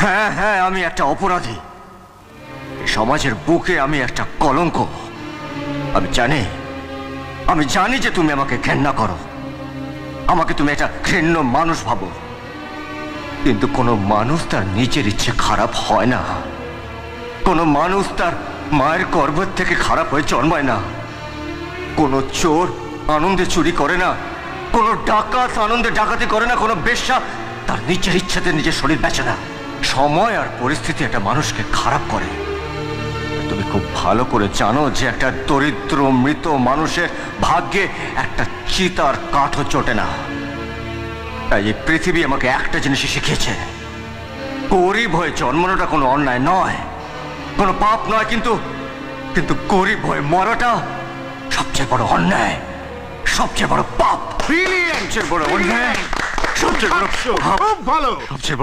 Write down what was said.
হ্যাঁ হ্যাঁ, আমি একটা অপরাধী। এই সমাজের বুকে আমি একটা কলঙ্ক। আমি জানি যে তুমি আমাকে ঘেন্না করো, আমাকে তুমি একটা ঘৃণ্য মানুষ ভাবো। কিন্তু কোনো মানুষ তার নিজের ইচ্ছে খারাপ হয় না। কোনো মানুষ তার মায়ের গর্ভের থেকে খারাপ হয়ে জন্মায় না। কোনো চোর আনন্দে চুরি করে না, কোনো ডাকাত আনন্দে ডাকাতি করে না, কোনো বেশ্যা তার নিজের ইচ্ছাতে নিজের শরীর বেচে না। সময় আর পরিস্থিতি একটা মানুষকে খারাপ করে। তুমি খুব ভালো করে জানো যে একটা দরিদ্র মৃত মানুষের ভাগ্যে একটা চিতার কাঠও চটে না। তাই এই পৃথিবী আমাকে একটা জিনিসই শিখিয়েছে, গরিব হয়ে জন্মানোটা কোনো অন্যায় নয়, কোনো পাপ নয়, কিন্তু কিন্তু গরিব হয়ে মরাটা সবচেয়ে বড় অন্যায়, সবচেয়ে বড় পাপ, সবচেয়ে বড় অন্যায়, সবচেয়ে বড় খুব ভালো। সবচেয়ে বড়